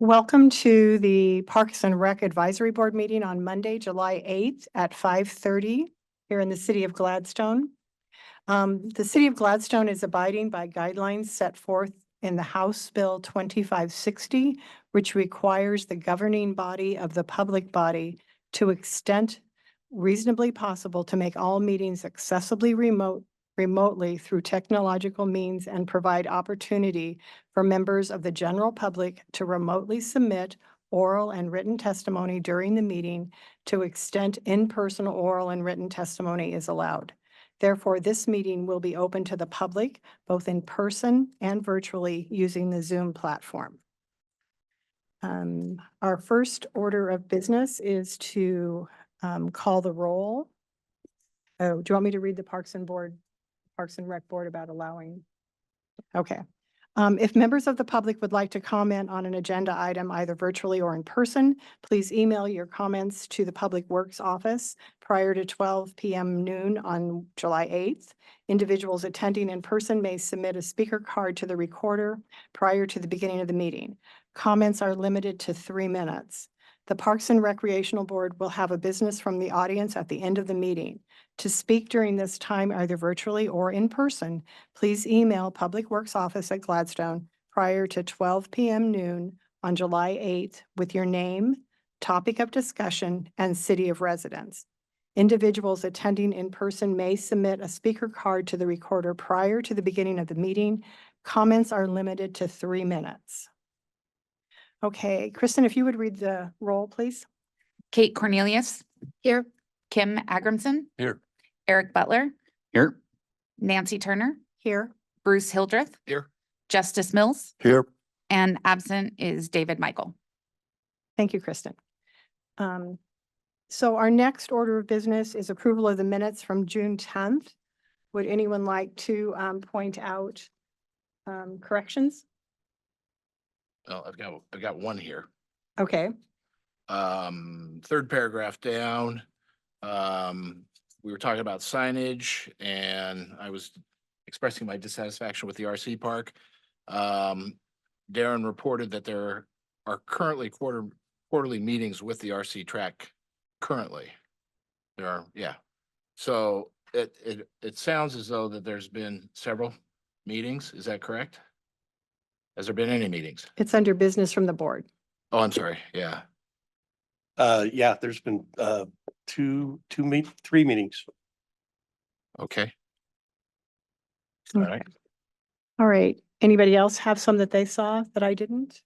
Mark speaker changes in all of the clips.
Speaker 1: Welcome to the Parks and Rec Advisory Board meeting on Monday, July 8th at 5:30 here in the city of Gladstone. The city of Gladstone is abiding by guidelines set forth in the House Bill 2560, which requires the governing body of the public body to extent reasonably possible to make all meetings accessibly remotely through technological means and provide opportunity for members of the general public to remotely submit oral and written testimony during the meeting to extent in-person oral and written testimony is allowed. Therefore, this meeting will be open to the public, both in person and virtually using the Zoom platform. Our first order of business is to call the roll. Oh, do you want me to read the Parks and Rec Board about allowing? Okay. If members of the public would like to comment on an agenda item, either virtually or in person, please email your comments to the Public Works Office prior to 12 p.m. noon on July 8th. Individuals attending in person may submit a speaker card to the recorder prior to the beginning of the meeting. Comments are limited to 3 minutes. The Parks and Recreational Board will have a business from the audience at the end of the meeting. To speak during this time, either virtually or in person, please email Public Works Office at Gladstone prior to 12 p.m. noon on July 8th with your name, topic of discussion, and city of residence. Individuals attending in person may submit a speaker card to the recorder prior to the beginning of the meeting. Comments are limited to 3 minutes. Okay, Kristen, if you would read the roll, please.
Speaker 2: Kate Cornelius.
Speaker 3: Here.
Speaker 2: Kim Agramson.
Speaker 4: Here.
Speaker 2: Eric Butler.
Speaker 4: Here.
Speaker 2: Nancy Turner.
Speaker 1: Here.
Speaker 2: Bruce Hildreth.
Speaker 4: Here.
Speaker 2: Justice Mills.
Speaker 4: Here.
Speaker 2: And absent is David Michael.
Speaker 1: Thank you, Kristen. So our next order of business is approval of the minutes from June 10th. Would anyone like to point out corrections?
Speaker 4: Oh, I've got one here.
Speaker 1: Okay.
Speaker 4: Third paragraph down. We were talking about signage and I was expressing my dissatisfaction with the RC park. Darren reported that there are currently quarterly meetings with the RC track currently. There are, yeah. So it sounds as though that there's been several meetings. Is that correct? Has there been any meetings?
Speaker 1: It's under business from the board.
Speaker 4: Oh, I'm sorry. Yeah.
Speaker 5: Yeah, there's been three meetings.
Speaker 4: Okay. All
Speaker 1: Okay.
Speaker 4: right.
Speaker 1: All right. Anybody else have some that they saw that I didn't?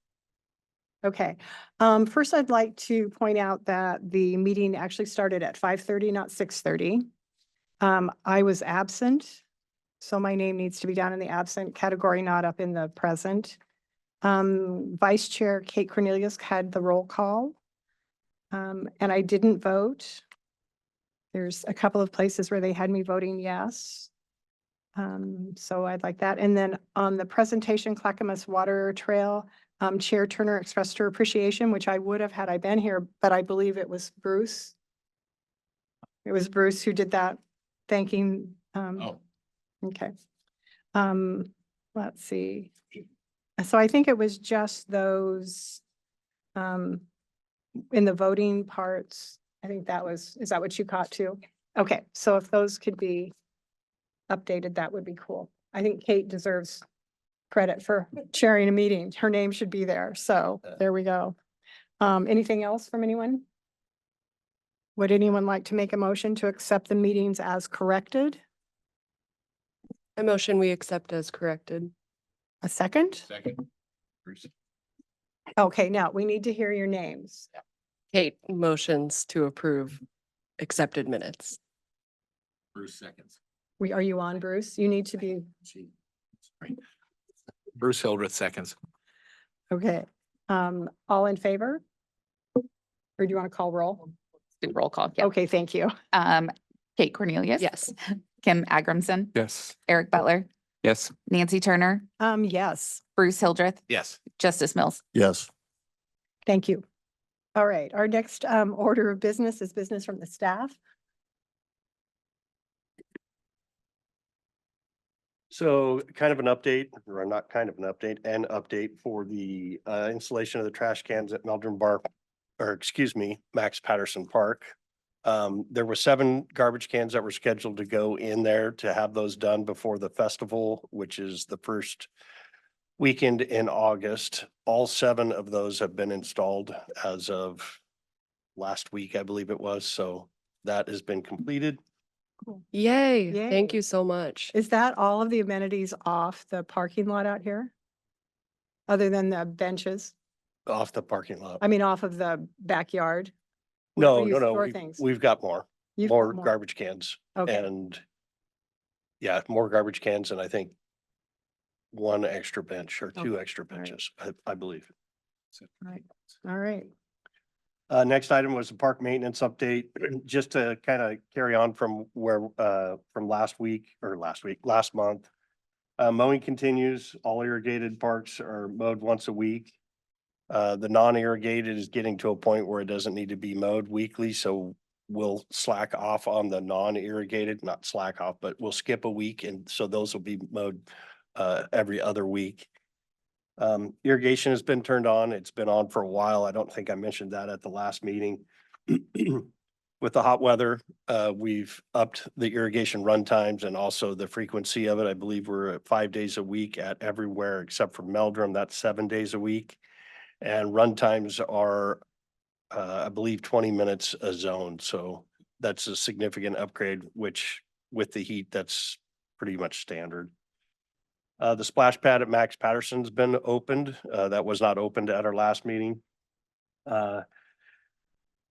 Speaker 1: Okay. First, I'd like to point out that the meeting actually started at 5:30, not 6:30. I was absent, so my name needs to be down in the absent category, not up in the present. Vice Chair Kate Cornelius had the roll call, and I didn't vote. There's a couple of places where they had me voting yes. So I'd like that. And then on the presentation, Clackamas Water Trail, Chair Turner expressed her appreciation, which I would have had I been here, but I believe it was Bruce. It was Bruce who did that, thanking.
Speaker 4: Oh,
Speaker 1: Okay. Let's see. So I think it was just those in the voting parts. I think that was, is that what you caught too? Okay, so if those could be updated, that would be cool. I think Kate deserves credit for chairing a meeting. Her name should be there. So there we go. Anything else from anyone? Would anyone like to make a motion to accept the meetings as corrected?
Speaker 3: A motion we accept as corrected.
Speaker 1: A second?
Speaker 4: second. Bruce.
Speaker 1: Okay, now we need to hear your names.
Speaker 3: Kate motions to approve accepted minutes.
Speaker 4: Bruce seconds.
Speaker 1: Are you on, Bruce? You need to be,
Speaker 4: Sorry. Bruce Hildreth seconds.
Speaker 1: okay. All in favor? Or do you want to call roll?
Speaker 2: Do roll call. Yeah.
Speaker 1: Okay, thank you.
Speaker 2: Kate Cornelius.
Speaker 3: Yes.
Speaker 2: Kim Agramson.
Speaker 4: Yes.
Speaker 2: Eric Butler.
Speaker 4: Yes.
Speaker 2: Nancy Turner.
Speaker 1: Yes,
Speaker 2: Bruce Hildreth.
Speaker 4: Yes.
Speaker 2: Justice Mills.
Speaker 5: Yes.
Speaker 1: thank you. All right, our next order of business is business from the staff.
Speaker 5: So kind of an update, or not kind of an update, an update for the installation of the trash cans at Meldrum Bar, or excuse me, Max Patterson Park. There were 7 garbage cans that were scheduled to go in there to have those done before the festival, which is the first weekend in August. All 7 of those have been installed as of last week, I believe it was. So that has been completed.
Speaker 3: Yay. Thank
Speaker 1: Yay.
Speaker 3: you so much.
Speaker 1: Is that all of the amenities off the parking lot out here? Other than the benches?
Speaker 5: Off the parking lot.
Speaker 1: I mean, off of the backyard? Where
Speaker 5: No,
Speaker 1: you
Speaker 5: no, no,
Speaker 1: store
Speaker 5: we've,
Speaker 1: things?
Speaker 5: we've got more,
Speaker 1: You've got
Speaker 5: more garbage cans
Speaker 1: Okay,
Speaker 5: and yeah, more garbage cans and I think 1 extra bench or 2
Speaker 1: Okay,
Speaker 5: extra
Speaker 1: all right.
Speaker 5: benches, I believe.
Speaker 1: right, all right.
Speaker 5: Next item was the park maintenance update, just to kind of carry on from where, from last month. Mowing continues, all irrigated parks are mowed once a week. The non-irrigated is getting to a point where it doesn't need to be mowed weekly, so we'll slack off on the non-irrigated, not slack off, but we'll skip a week, and so those will be mowed every other week. Irrigation has been turned on. It's been on for a while. I don't think I mentioned that at the last meeting. With the hot weather, we've upped the irrigation run times and also the frequency of it. I believe we're at 5 days a week at everywhere except for Meldrum. That's 7 days a week. And run times are, I believe, 20 minutes a zone. So that's a significant upgrade, which with the heat, that's pretty much standard. The splash pad at Max Patterson's been opened. That was not opened at our last meeting.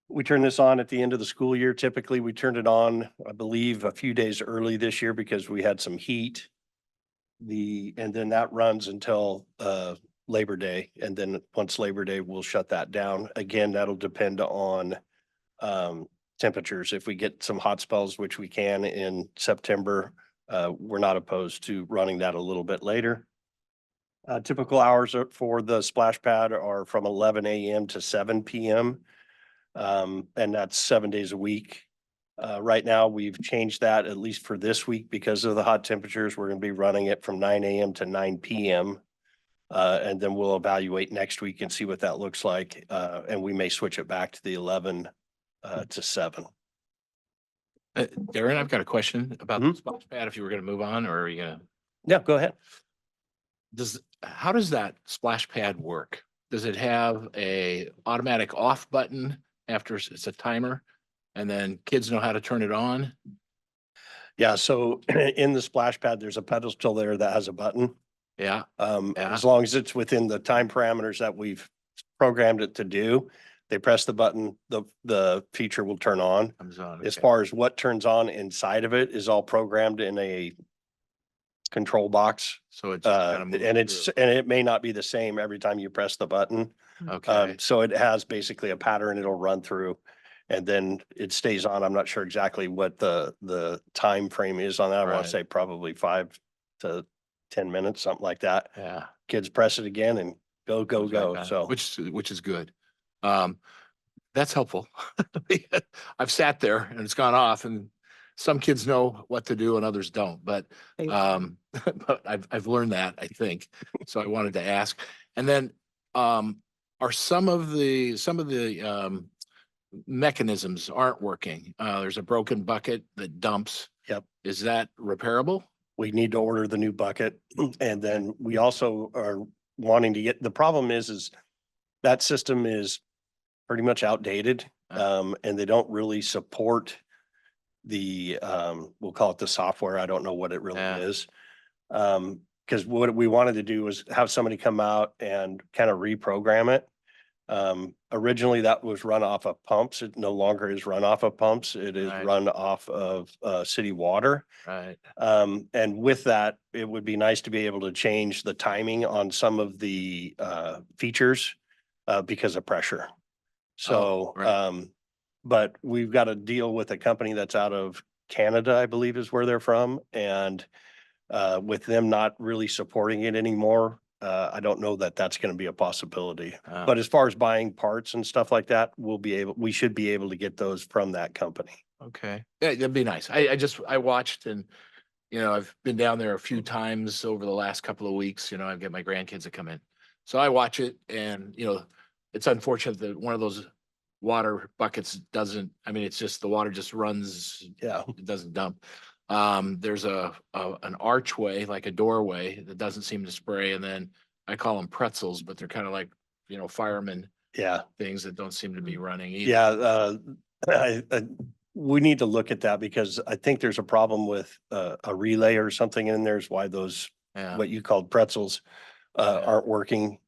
Speaker 5: We turn this on at the end of the school year. Typically, we turned it on, I believe, a few days early this year because we had some heat. And then that runs until Labor Day. And then once Labor Day, we'll shut that down. Again, that'll depend on temperatures. If we get some hot spells, which we can in September, we're not opposed to running that a little bit later. Typical hours for the splash pad are from 11 a.m. to 7 p.m. And that's 7 days a week. Right now, we've changed that at least for this week because of the hot temperatures. We're going to be running it from 9 a.m. to 9 p.m. And then we'll evaluate next week and see what that looks like. And we may switch it back to the 11 to 7.
Speaker 4: Darren, I've got a question about the
Speaker 5: Mhm.
Speaker 4: splash pad, if you were gonna move on, or are you gonna,
Speaker 5: Yeah, go ahead.
Speaker 4: how does that splash pad work? Does it have a automatic off button after it's a timer? And then kids know how to turn it on?
Speaker 5: Yeah, so in the splash pad, there's a pedestal there that has a button.
Speaker 4: Yeah, Yeah.
Speaker 5: As long as it's within the time parameters that we've programmed it to do, they press the button, the feature will turn on.
Speaker 4: comes on.
Speaker 5: As
Speaker 4: okay.
Speaker 5: far as what turns on inside of it is all programmed in a control box.
Speaker 4: So it's kind of.
Speaker 5: And it may not be the same every time you press the button.
Speaker 4: Okay,
Speaker 5: So it has basically a pattern it'll run through and then it stays on. I'm not sure exactly what the time frame is on that. I want
Speaker 4: Right.
Speaker 5: to say probably 5 to 10 minutes, something like that.
Speaker 4: yeah.
Speaker 5: Kids press it again and go, go,
Speaker 4: goes right
Speaker 5: go.
Speaker 4: back,
Speaker 5: So
Speaker 4: Which is good. That's helpful. I've sat there and it's gone off and some kids know what to do and others don't, but
Speaker 1: They-
Speaker 4: but I've learned that, I think. So I wanted to ask. And then are some of the mechanisms aren't working? There's a broken bucket that dumps.
Speaker 5: Yep.
Speaker 4: Is that repairable?
Speaker 5: we need to order the new bucket. And then we also are wanting to the problem is that system is pretty much outdated. And they don't really support the, we'll call it the software. I don't know what it really
Speaker 4: Yeah.
Speaker 5: is. Because what we wanted to do was have somebody come out and kind of reprogram it. Originally that was run off of pumps. It no longer is run off of pumps. It is
Speaker 4: Right.
Speaker 5: run off of city water.
Speaker 4: Right.
Speaker 5: And with that, it would be nice to be able to change the timing on some of the features because of pressure. So,
Speaker 4: right.
Speaker 5: but we've got to deal with a company that's out of Canada, I believe is where they're from. And with them not really supporting it anymore, I don't know that that's going to be a possibility. But as far as buying parts and stuff like that, we should be able to get those from that company.
Speaker 4: Okay, yeah, that'd be nice. I watched and you know, I've been down there a few times over the last couple of weeks, you know, I get my grandkids to come in. So I watch it and, you know, it's unfortunate that one of those water buckets doesn't, I mean, it's just the water just runs,
Speaker 5: Yeah.
Speaker 4: it doesn't dump. There's an archway, like a doorway that doesn't seem to spray. And then I call them pretzels, but they're kind of like, you know, fireman
Speaker 5: Yeah.
Speaker 4: things that don't seem to be running either.
Speaker 5: Yeah, we need to look at that because I think there's a problem with a relay or something in there is why those,
Speaker 4: Yeah.
Speaker 5: what you called pretzels,
Speaker 4: Yeah.
Speaker 5: aren't working.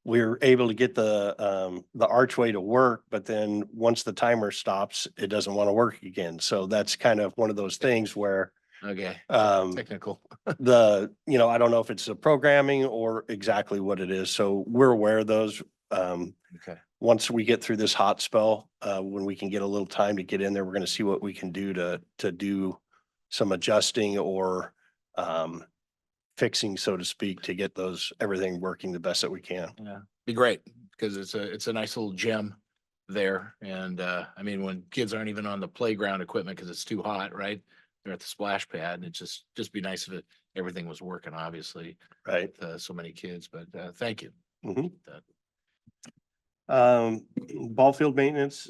Speaker 5: We're able to get the archway to work, but then once the timer stops, it doesn't want to work again. So that's kind of one of those things where,
Speaker 4: Okay,
Speaker 5: um,
Speaker 4: technical.
Speaker 5: you know, I don't know if it's the programming or exactly what it is. So we're aware of those.
Speaker 4: Okay.
Speaker 5: Once we get through this hot spell, when we can get a little time to get in there, we're gonna see what we can do to do some adjusting or fixing, so to speak, to get everything working the best that we can.
Speaker 4: Yeah, be great, because it's a nice little gem there. And I mean, when kids aren't even on the playground equipment because it's too hot, right? They're at the splash pad and it just be nice if everything was working, obviously,
Speaker 5: Right.
Speaker 4: with so many kids, but thank you.
Speaker 5: Mhm.
Speaker 4: That-
Speaker 5: Ball field maintenance,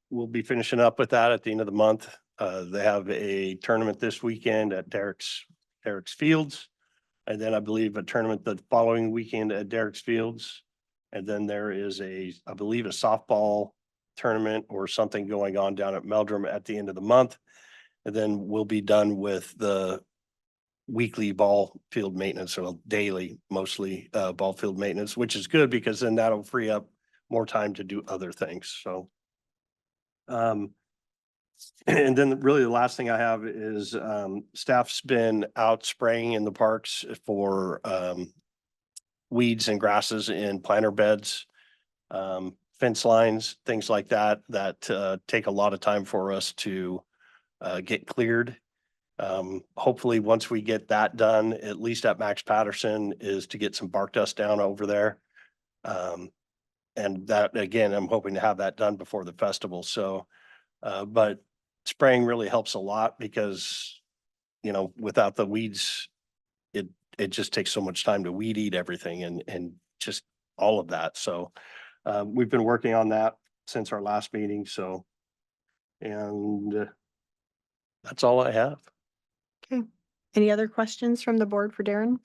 Speaker 5: we'll be finishing up with that at the end of the month. They have a tournament this weekend at Derek's Fields. And then I believe a tournament the following weekend at Derek's Fields. And then there is I believe a softball tournament or something going on down at Meldrum at the end of the month. And then we'll be done with the weekly ball field maintenance or daily, mostly ball field maintenance, which is good because then that'll free up more time to do other things. So. And then really the last thing I have is staff's been out spraying in the parks for weeds and grasses in planter beds, fence lines, things like that, that take a lot of time for us to get cleared. Hopefully, once we get that done, at least at Max Patterson, is to get some bark dust down over there. And that, again, I'm hoping to have that done before the festival. So, but spraying really helps a lot because, you know, without the weeds, it just takes so much time to weed eat everything and just all of that. So, we've been working on that since our last meeting. So, and that's all I have.
Speaker 1: Okay. Any other questions from the board for Darren?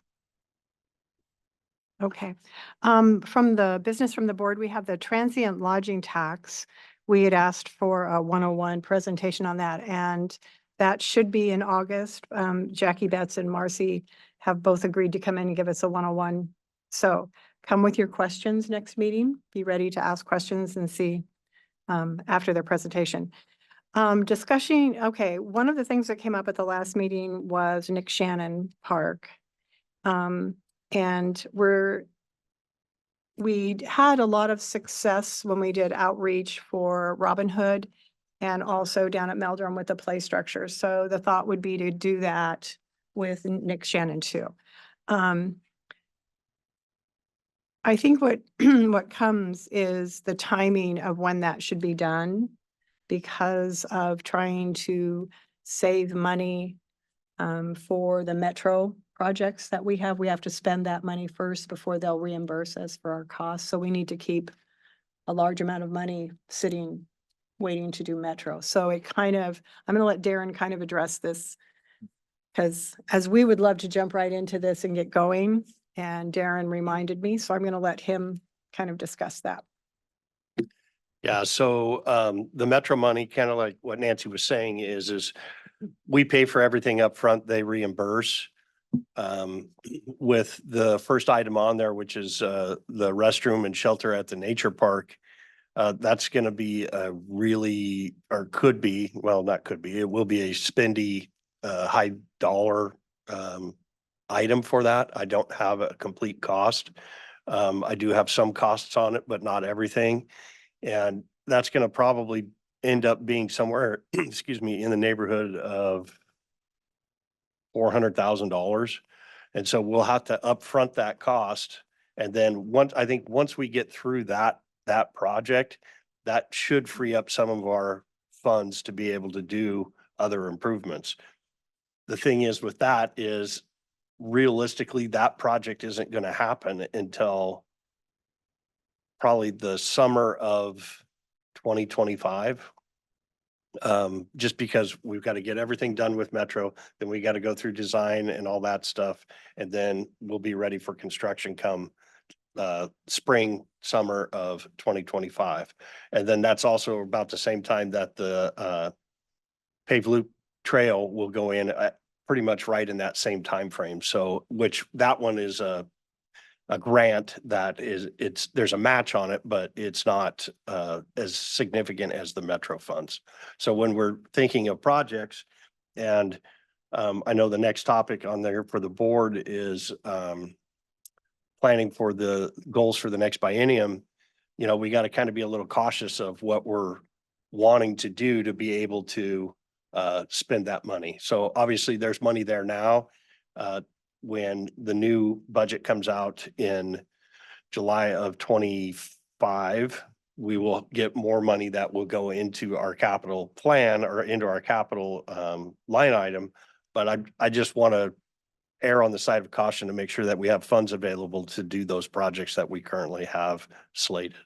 Speaker 1: Okay. From the business from the board, we have the transient lodging tax. We had asked for a 101 presentation on that, and that should be in August. Jackie Betts and Marcy have both agreed to come in and give us a 101. So come with your questions next meeting. Be ready to ask questions and see after their presentation. Discussing, okay, one of the things that came up at the last meeting was Nick Shannon Park. And we had a lot of success when we did outreach for Robin Hood and also down at Meldrum with the play structure. So the thought would be to do that with Nick Shannon too. I think what what comes is the timing of when that should be done because of trying to save money for the metro projects that we have. We have to spend that money first before they'll reimburse us for our costs. So we need to keep a large amount of money sitting, waiting to do metro. So it kind of, I'm going to let Darren kind of address this because as we would love to jump right into this and get going, and Darren reminded me, so I'm going to let him kind of discuss that.
Speaker 5: Yeah, so the metro money, kind of like what Nancy was saying is we pay for everything up front, they reimburse. With the first item on there, which is the restroom and shelter at the nature park, that's gonna be a really, or could be, well, not could be, it will be a spendy high dollar item for that. I don't have a complete cost. I do have some costs on it, but not everything. And that's gonna probably end up being somewhere, excuse me, in the neighborhood of $400,000. And so we'll have to upfront that cost. And then once we get through that project, that should free up some of our funds to be able to do other improvements. the thing is with that is realistically, that project isn't going to happen until probably the summer of 2025. Just because we've got to get everything done with Metro, then we got to go through design and all that stuff. And then we'll be ready for construction come spring, summer of 2025. And then that's also about the same time that the paved loop trail will go in pretty much right in that same time frame. So, which that one is a grant that there's a match on it, but it's not as significant as the Metro funds. So when we're thinking of projects, and I know the next topic on there for the board is planning for the goals for the next biennium. You know, we got to kind of be a little cautious of what we're wanting to do to be able to spend that money. So obviously there's money there now. When the new budget comes out in July of 25, we will get more money that will go into our capital plan or into our capital line item. But I just want to err on the side of caution to make sure that we have funds available to do those projects that we currently have slated.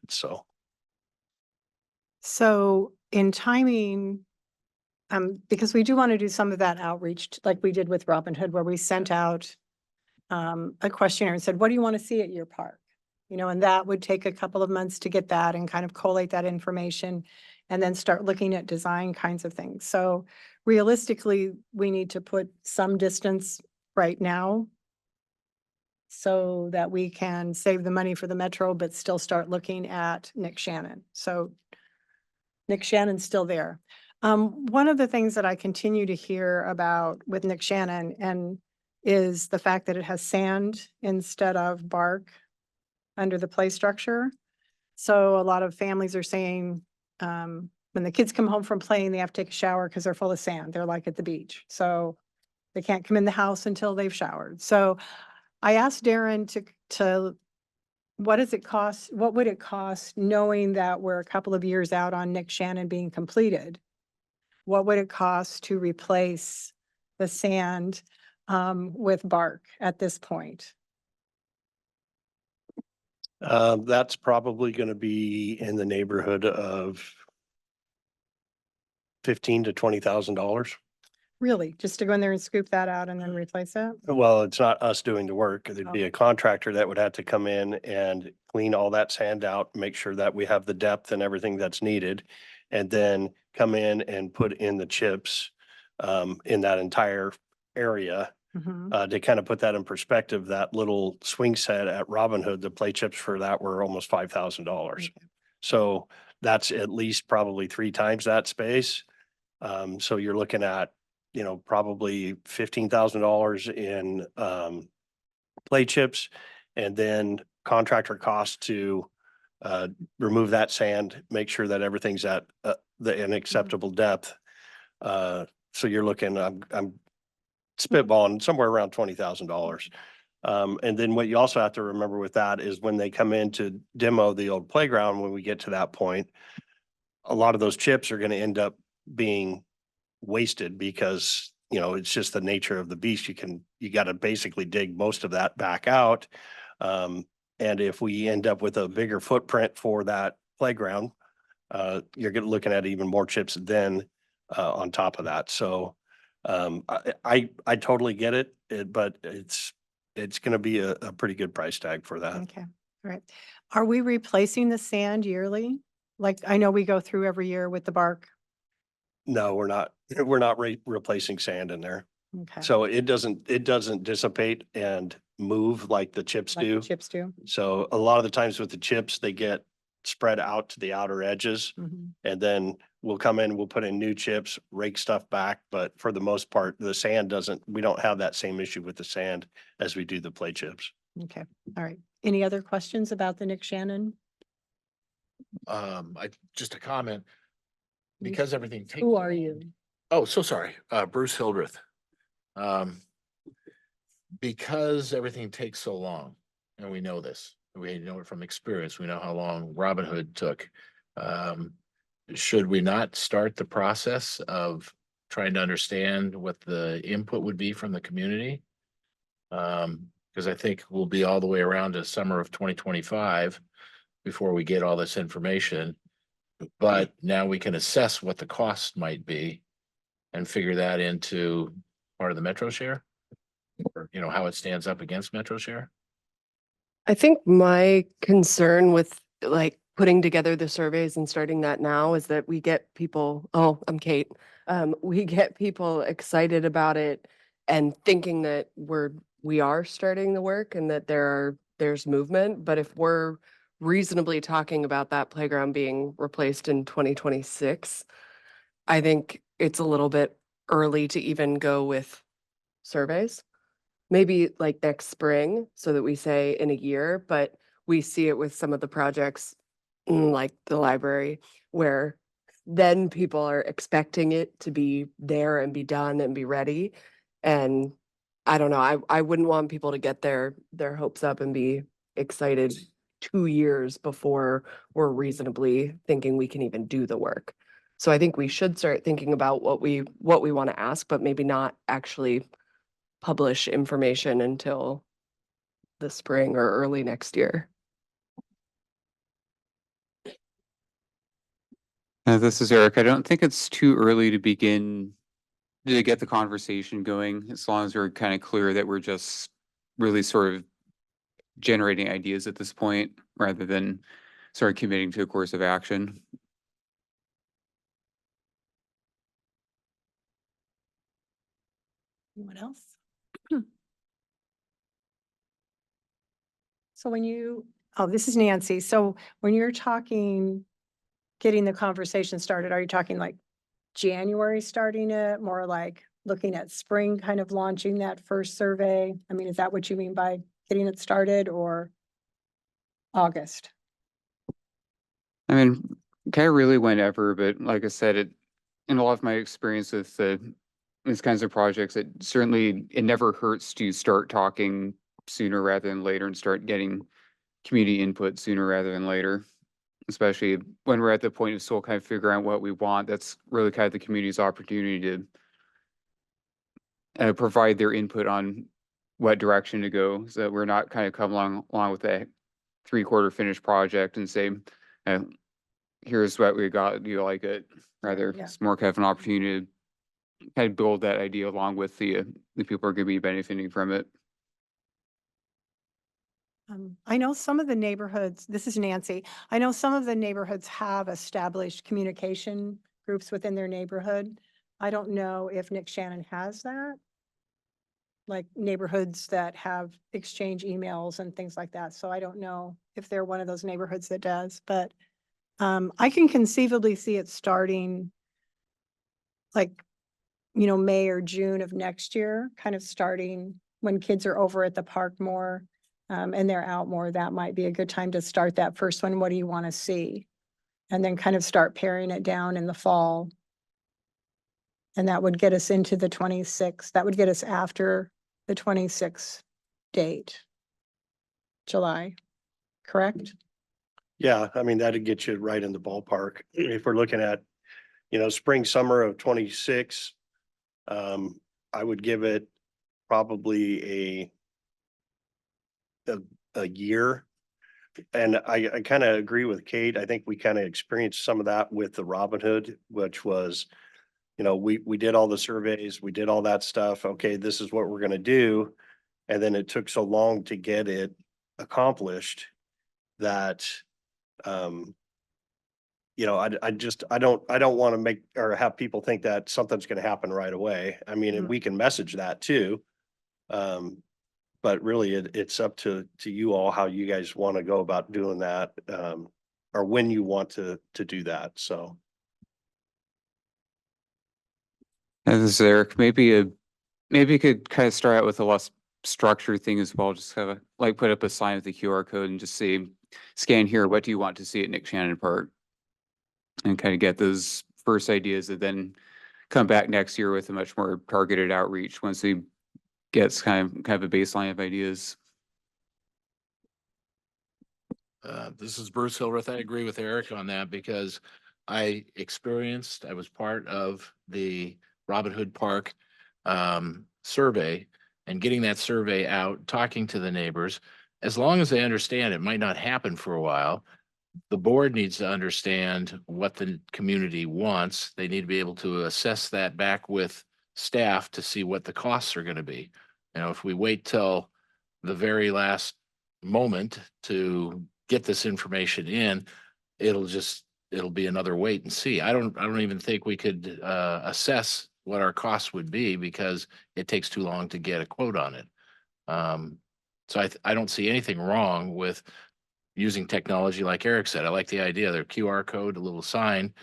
Speaker 1: So in timing, because we do want to do some of that outreach, like we did with Robin Hood, where we sent out a questionnaire and said, what do you want to see at your park? You know, and that would take a couple of months to get that and kind of collate that information and then start looking at design kinds of things. So realistically, we need to put some distance right now so that we can save the money for the Metro, but still start looking at Nick Shannon. So Nick Shannon's still there. One of the things that I continue to hear about with Nick Shannon is the fact that it has sand instead of bark under the play structure. So a lot of families are saying, when the kids come home from playing, they have to take a shower because they're full of sand. They're like at the beach. So they can't come in the house until they've showered. So I asked Darren to what does it cost? What would it cost, knowing that we're a couple of years out on Nick Shannon being completed? What would it cost to replace the sand with bark at this point?
Speaker 5: That's probably going to be in the neighborhood of $15,000 to $20,000.
Speaker 1: Really, just to go in there and scoop that out and then replace it?
Speaker 5: Well, it's not us doing the work. There'd be a contractor that would have to come in and clean all that sand out, make sure that we have the depth and everything that's needed. And then come in and put in the chips in that entire area.
Speaker 1: Mhm.
Speaker 5: To kind of put that in perspective, that little swing set at Robin Hood, the play chips for that were almost $5,000.
Speaker 1: Okay.
Speaker 5: So that's at least probably 3 times that space. So you're looking at, you know, probably $15,000 in play chips, and then contractor costs to remove that sand, make sure that everything's at an acceptable depth. So you're looking, I'm spitballing somewhere around $20,000. And then what you also have to remember with that is when they come in to demo the old playground, when we get to that point, a lot of those chips are going to end up being wasted because, you know, it's just the nature of the beast. You got to basically dig most of that back out. And if we end up with a bigger footprint for that playground, you're looking at even more chips then on top of that. So I totally get it, but it's going to be a pretty good price tag for that.
Speaker 1: Okay, all right. Are we replacing the sand yearly? Like, I know we go through every year with the bark.
Speaker 5: No, we're not. We're not replacing sand in there.
Speaker 1: Okay.
Speaker 5: So it doesn't dissipate and move like the chips
Speaker 1: Like the
Speaker 5: do.
Speaker 1: chips do.
Speaker 5: So a lot of the times with the chips, they get spread out to the outer edges,
Speaker 1: Mhm.
Speaker 5: and then we'll come in, we'll put in new chips, rake stuff back. But for the most part, the sand we don't have that same issue with the sand as we do the play chips.
Speaker 1: Okay, all right. Any other questions about the Nick Shannon?
Speaker 4: Just a comment,
Speaker 1: You-
Speaker 4: because everything takes.
Speaker 1: Who
Speaker 4: so
Speaker 1: are
Speaker 4: long-
Speaker 1: you?
Speaker 4: Oh, so sorry, Bruce Hildreth. Because everything takes so long, and we know this, we know it from experience, we know how long Robin Hood took. Should we not start the process of trying to understand what the input would be from the community. Because I think we'll be all the way around to summer of 2025 before we get all this information. But now we can assess what the cost might be and figure that into part of the Metro Share. Or, how it stands up against Metro Share.
Speaker 3: I think my concern with like putting together the surveys and starting that now is that we get people, oh, I'm Kate. We get people excited about it and thinking that we are starting the work and that there's movement. But if we're reasonably talking about that playground being replaced in 2026, I think it's a little bit early to even go with surveys. Maybe like next spring, so that we say in a year, but we see it with some of the projects, like the library, where then people are expecting it to be there and be done and be ready. And I don't know, I wouldn't want people to get their hopes up and be excited 2 years before we're reasonably thinking we can even do the work. So I think we should start thinking about what we want to ask, but maybe not actually publish information until the spring or early next year.
Speaker 6: This is Eric. I don't think it's too early to begin to get the conversation going, as long as we're kind of clear that we're just really sort of generating ideas at this point, rather than sort of committing to a course of action.
Speaker 1: Anyone else? So this is Nancy. So when you're talking, getting the conversation started, are you talking like January starting it, more like looking at spring, kind of launching that first survey? I mean, is that what you mean by getting it started, or August?
Speaker 6: I mean, kind of really whenever, but like I said, in a lot of my experience with these kinds of projects, it never hurts to start talking sooner rather than later and start getting community input sooner rather than later. Especially when we're at the point of still kind of figuring out what we want. That's really kind of the community's opportunity to provide their input on what direction to go, so that we're not kind of come along with a 3/4 finished project and say, uh, here's what we got, do you like it? Rather,
Speaker 1: Yeah.
Speaker 6: it's more kind of an opportunity to kind of build that idea along with the people who are going to be benefiting from it.
Speaker 1: I know some of the neighborhoods, this is Nancy, I know some of the neighborhoods have established communication groups within their neighborhood. I don't know if Nick Shannon has that. Like neighborhoods that have exchange emails and things like that. So I don't know if they're one of those neighborhoods that does, but I can conceivably see it starting like, May or June of next year, kind of starting when kids are over at the park more. And they're out more. That might be a good time to start that first one. What do you want to see? And then kind of start paring it down in the fall. And that would get us into the 26th. That would get us after the 26th date, July, correct?
Speaker 5: Yeah, I mean, that'd get you right in the ballpark. If we're looking at, spring, summer of 26, I would give it probably a year. And I kind of agree with Kate. I think we kind of experienced some of that with the Robin Hood, which was, we did all the surveys, we did all that stuff. Okay, this is what we're going to do. And then it took so long to get it accomplished that, I don't want to make or have people think that something's going to happen right away. I mean, and we can message that too. But really it's up to you all, how you guys want to go about doing that, or when you want to do that. So.
Speaker 6: And this is Eric. Maybe you could kind of start out with a less structured thing as well. Just have like put up a sign with the QR code and just say, scan here. What do you want to see at Nick Shannon Park? And kind of get those first ideas, and then come back next year with a much more targeted outreach once he gets kind of a baseline of ideas.
Speaker 4: This is Bruce Hillreth. I agree with Eric on that because I was part of the Robin Hood Park survey and getting that survey out, talking to the neighbors. As long as they understand it might not happen for a while, the board needs to understand what the community wants. They need to be able to assess that back with staff to see what the costs are going to be. You know, if we wait till the very last moment to get this information in, it'll be another wait and see. I don't even think we could assess what our costs would be because it takes too long to get a quote on it. So I don't see anything wrong with using technology like Eric said. I like the idea. Their QR code, a little sign,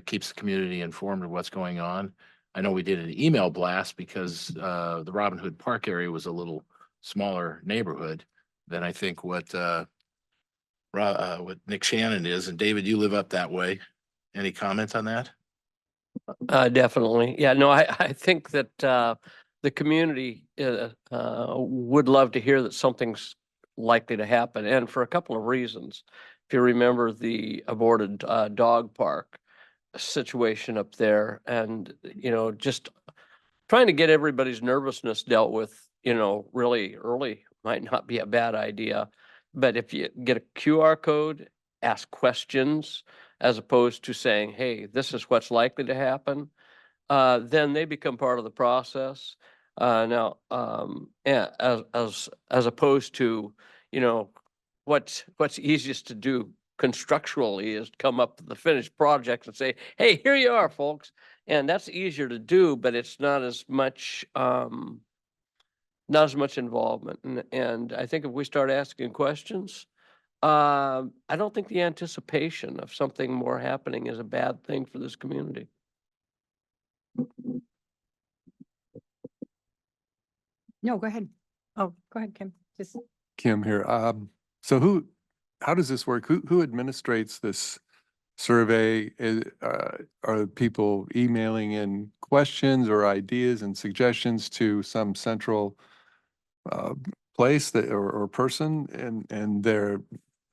Speaker 4: keeps the community informed of what's going on. I know we did an email blast because the Robin Hood Park area was a little smaller neighborhood than I think what Nick Shannon is. And David, you live up that way. Any comments on that?
Speaker 7: Definitely. Yeah, no, I think that the community would love to hear that something's likely to happen, and for a couple of reasons. If you remember the aborted dog park situation up there, and, you know, just trying to get everybody's nervousness dealt with, you know, really early might not be a bad idea. But if you get a QR code, ask questions, as opposed to saying, hey, this is what's likely to happen, then they become part of the process. Yeah, as opposed to, you know, what's easiest to do constructually is come up with the finished project and say, hey, here you are, folks. And that's easier to do, but it's not as much involvement. And I think if we start asking questions, I don't think the anticipation of something more happening is a bad thing for this community.
Speaker 1: No, go ahead. Oh, go ahead, Kim. Just,
Speaker 8: Kim here. So how does this work? Who administrates this survey? Are people emailing in questions or ideas and suggestions to some central place that or person, and their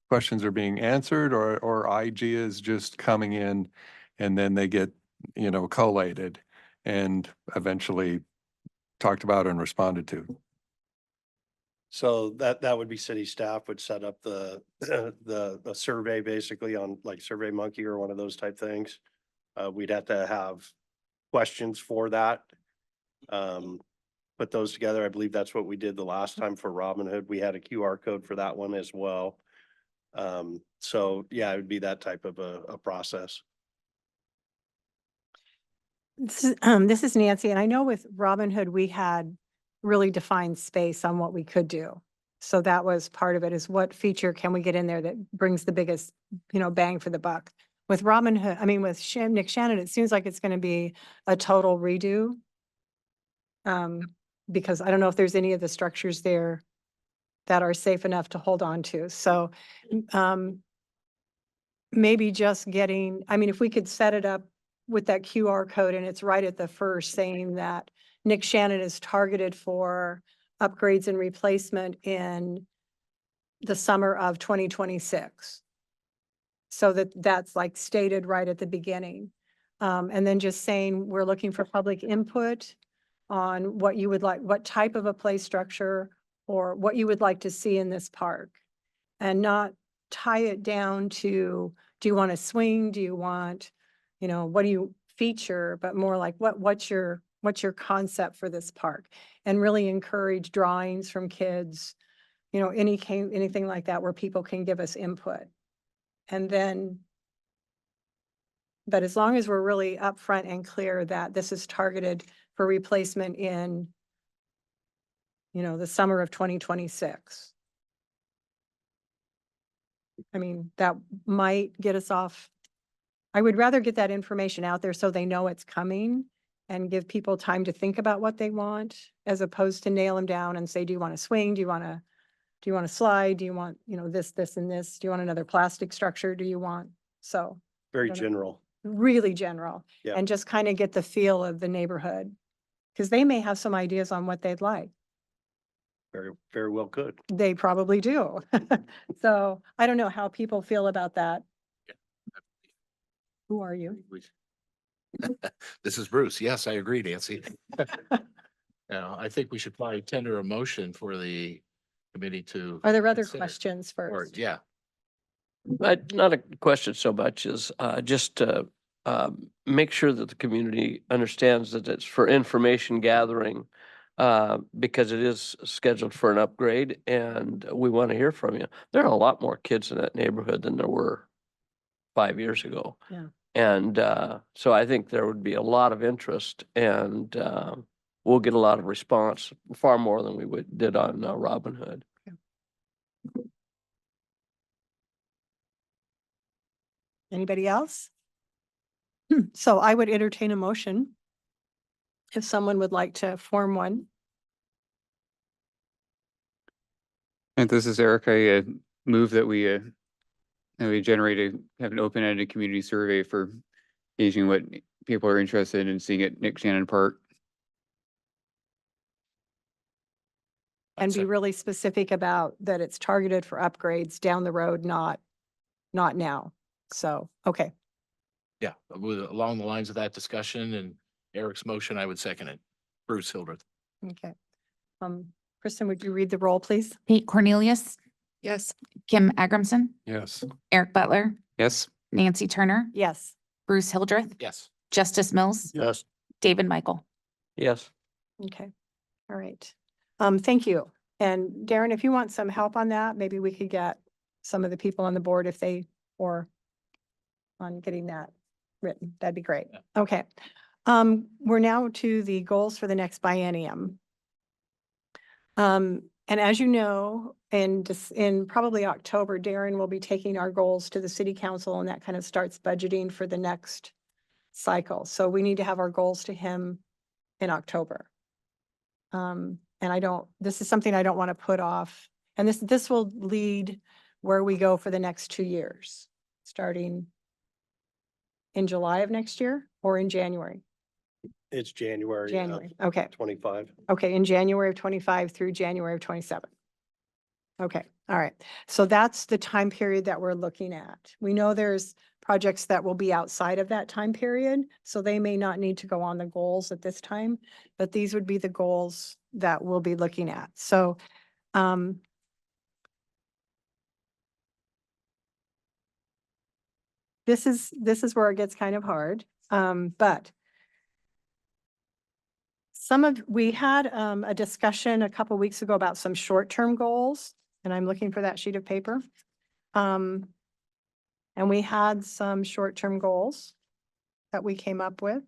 Speaker 8: questions are being answered, or ideas just coming in and then they get, you know, collated and eventually talked about and responded to?
Speaker 5: So that would be city staff would set up the the survey basically on like SurveyMonkey or one of those type things. We'd have to have questions for that. Put those together. I believe that's what we did the last time for Robin Hood. We had a QR code for that one as well. So yeah, it would be that type of a process.
Speaker 1: this is Nancy, and I know with Robin Hood, we had really defined space on what we could do. So that was part of it, is what feature can we get in there that brings the biggest, you know, bang for the buck. With Robin Hood, I mean, with Nick Shannon, it seems like it's going to be a total redo. Because I don't know if there's any of the structures there that are safe enough to hold on to. So, maybe just getting, I mean, if we could set it up with that QR code and it's right at the first saying that Nick Shannon is targeted for upgrades and replacement in the summer of 2026. So that's like stated right at the beginning. And then just saying, we're looking for public input on what you would like, what type of a play structure or what you would like to see in this park. And not tie it down to, do you want to swing? Do you want, you know, what do you feature? But more like, what's your concept for this park? And really encourage drawings from kids, you know, anything like that where people can give us input. And then, but as long as we're really upfront and clear that this is targeted for replacement in, you know, the summer of 2026. I mean, that might get us off. I would rather get that information out there so they know it's coming and give people time to think about what they want, as opposed to nail them down and say, do you want to swing? Do you want to slide? Do you want, you know, this, and this? Do you want another plastic structure? Do you want? So
Speaker 5: Very
Speaker 1: don't know.
Speaker 5: general.
Speaker 1: Really general.
Speaker 5: Yeah.
Speaker 1: And just kind of get the feel of the neighborhood, because they may have some ideas on what they'd like.
Speaker 5: Very, very well could.
Speaker 1: They probably do. So I don't know how people feel about that. Who are you?
Speaker 4: This is Bruce. Yes, I agree, Nancy. I think we should probably tender a motion for the committee to.
Speaker 1: Are there other
Speaker 4: consider.
Speaker 1: questions
Speaker 4: Or,
Speaker 1: first?
Speaker 4: yeah,
Speaker 7: Not a question so much as just to make sure that the community understands that it's for information gathering because it is scheduled for an upgrade and we want to hear from you. There are a lot more kids in that neighborhood than there were 5 years ago.
Speaker 1: Yeah.
Speaker 7: And so I think there would be a lot of interest and we'll get a lot of response, far more than we did on Robin Hood.
Speaker 1: Anybody else? So I would entertain a motion if someone would like to form one.
Speaker 6: And this is Eric. I move that we have an open-ended community survey for gauging what people are interested in seeing at Nick Shannon Park.
Speaker 1: And be
Speaker 4: Second.
Speaker 1: really specific about that it's targeted for upgrades down the road, not now. So, okay,
Speaker 4: yeah, along the lines of that discussion and Eric's motion, I would second it. Bruce Hildreth.
Speaker 1: okay. Kristen, would you read the roll, please?
Speaker 2: Kate Cornelius,
Speaker 3: Yes.
Speaker 2: Kim Agrimson,
Speaker 8: Yes.
Speaker 2: Eric Butler,
Speaker 6: Yes.
Speaker 2: Nancy Turner,
Speaker 1: Yes.
Speaker 2: Bruce Hildreth,
Speaker 4: Yes.
Speaker 2: Justice Mills,
Speaker 7: Yes.
Speaker 2: David Michael.
Speaker 7: Yes.
Speaker 1: Okay, all right. Thank you. And Darren, if you want some help on that, maybe we could get some of the people on the board or on getting that written. That'd be great. Okay. We're now to the goals for the next biennium. And as you know, in probably October, Darren will be taking our goals to the city council and that kind of starts budgeting for the next cycle. So we need to have our goals to him in October. And this is something I don't want to put off. And this will lead where we go for the next 2 years, starting in July of next year or in January?
Speaker 5: It's January.
Speaker 1: January, okay.
Speaker 5: 25.
Speaker 1: Okay, in January of 25 through January of 27. Okay, all right. So that's the time period that we're looking at. We know there's projects that will be outside of that time period, so they may not need to go on the goals at this time, but these would be the goals that we'll be looking at. So, this is where it gets kind of hard, but we had a discussion a couple weeks ago about some short-term goals, and I'm looking for that sheet of paper. And we had some short-term goals that we came up with.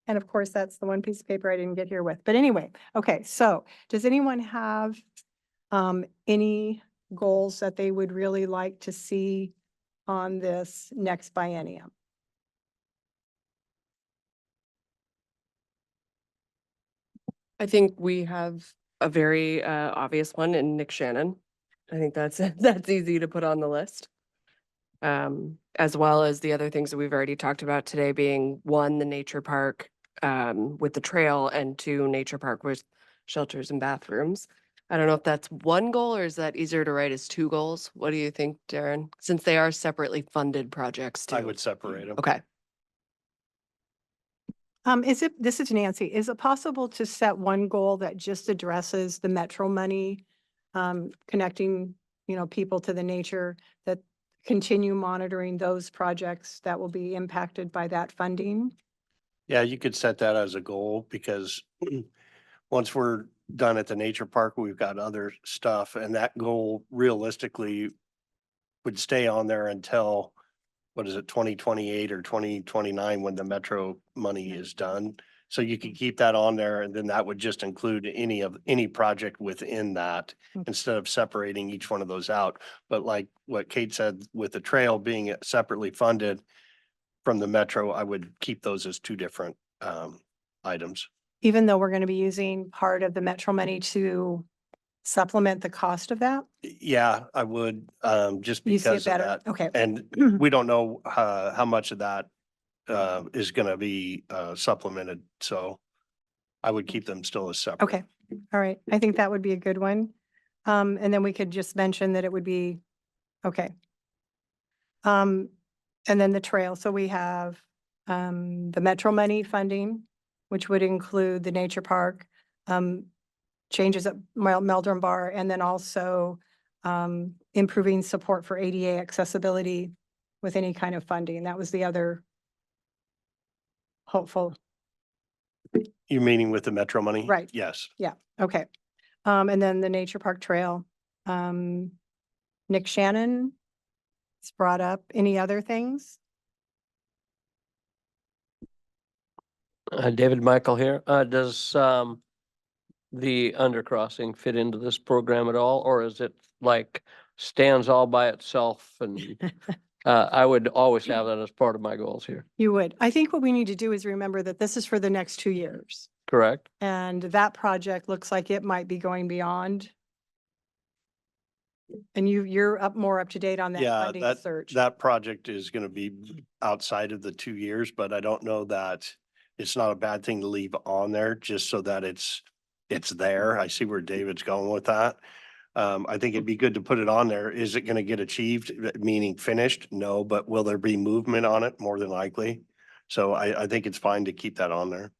Speaker 1: And of course, that's the one piece of paper I didn't get here with. But anyway, okay, so does anyone have any goals that they would really like to see on this next biennium?
Speaker 3: I think we have a very obvious one in Nick Shannon. I think that's that's easy to put on the list. As well as the other things that we've already talked about today being 1, the nature park with the trail, and 2, nature park with shelters and bathrooms. I don't know if that's one goal or is that easier to write as 2 goals? What do you think, Darren? Since they are separately funded projects too.
Speaker 5: I would separate them.
Speaker 3: Okay.
Speaker 1: This is Nancy, is it possible to set one goal that just addresses the metro money, connecting, people to the nature, that continue monitoring those projects that will be impacted by that funding?
Speaker 5: Yeah, you could set that as a goal because once we're done at the nature park, we've got other stuff and that goal realistically would stay on there until, 2028 or 2029 when the metro money is done. So you could keep that on there and then that would just include any project within that instead of separating each one of those out. But like what Kate said, with the trail being separately funded from the metro, I would keep those as 2 different items.
Speaker 1: Even though we're going to be using part of the metro money to supplement the cost of that?
Speaker 5: Yeah, I would, just
Speaker 1: You see it
Speaker 5: because of
Speaker 1: better?
Speaker 5: that.
Speaker 1: Okay.
Speaker 5: And we don't know how much of that is gonna be supplemented, so I would keep them still as separate.
Speaker 1: Okay, all right. I think that would be a good one. And then we could just mention that it would be, okay. And then the trail. So we have the Metro money funding, which would include the nature park, changes at Meldrum Bar, and then also improving support for ADA accessibility with any kind of funding. That was the other hopeful.
Speaker 5: You meaning with the Metro money?
Speaker 1: Right.
Speaker 5: Yes.
Speaker 1: Okay. And then the nature park trail. Nick Shannon has brought up any other things?
Speaker 7: David Michael here. Does the undercrossing fit into this program at all, or is it like stands all by itself? And I would always have that as part of my goals here.
Speaker 1: You would. I think what we need to do is remember that this is for the next 2 years.
Speaker 7: Correct?
Speaker 1: And that project looks like it might be going beyond. And you're more up to date on that
Speaker 5: Yeah,
Speaker 1: funding search.
Speaker 5: that project is gonna be outside of the 2 years, but I don't know that it's not a bad thing to leave on there just so that it's there. I see where David's going with that. I think it'd be good to put it on there. Is it gonna get achieved, meaning finished? No, but will there be movement on it? More than likely. So I think it's fine to keep that on there.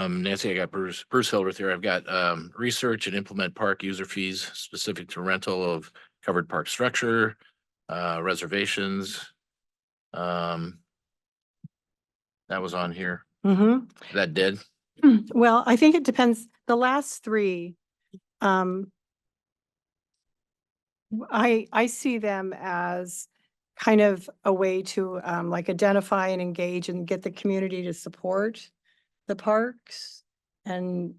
Speaker 4: Nancy, I got Bruce Hildreth here. I've got, research and implement park user fees specific to rental of covered park structure, reservations. That was on here.
Speaker 1: Mhm.
Speaker 4: That did.
Speaker 1: Well, I think it depends. The last three, I see them as kind of a way to like identify and engage and get the community to support the parks. And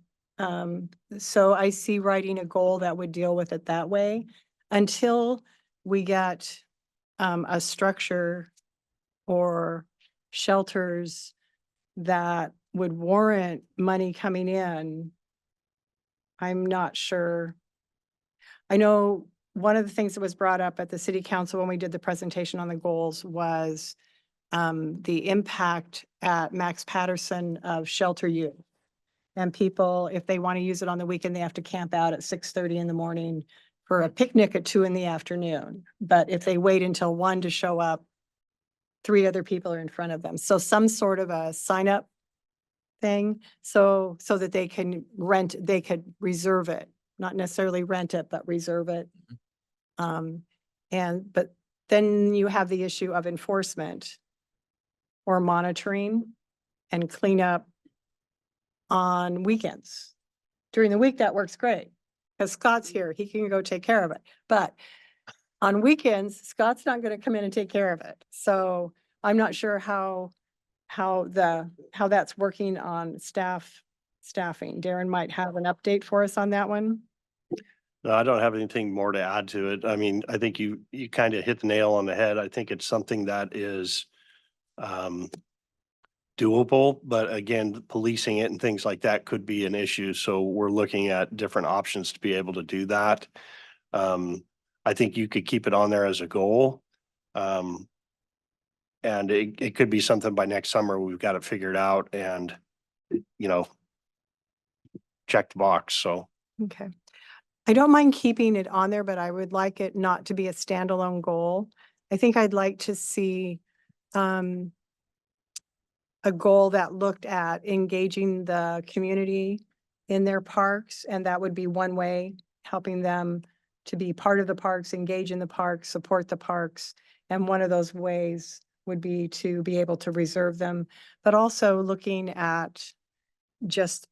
Speaker 1: so I see writing a goal that would deal with it that way until we get a structure or shelters that would warrant money coming in. I'm not sure. I know one of the things that was brought up at the city council when we did the presentation on the goals was the impact at Max Patterson of shelter youth. And people, if they want to use it on the weekend, they have to camp out at 6:30 in the morning for a picnic at 2 in the afternoon. But if they wait until 1 to show up, 3 other people are in front of them. So some sort of a sign up thing, so that they can they could reserve it, not necessarily rent it, but reserve it. But then you have the issue of enforcement or monitoring and cleanup on weekends. During the week, that works great, because Scott's here, he can go take care of it. But on weekends, Scott's not gonna come in and take care of it. So I'm not sure how that's working on staffing. Darren might have an update for us on that one.
Speaker 5: No, I don't have anything more to add to it. I mean, I think you kind of hit the nail on the head. I think it's something that is doable, but again, policing it and things like that could be an issue. So we're looking at different options to be able to do that. I think you could keep it on there as a goal. And it could be something by next summer, we've got it figured out and, check the box. So.
Speaker 1: Okay. I don't mind keeping it on there, but I would like it not to be a standalone goal. I think I'd like to see a goal that looked at engaging the community in their parks, and that would be one way, helping them to be part of the parks, engage in the parks, support the parks. And one of those ways would be to be able to reserve them, but also looking at just,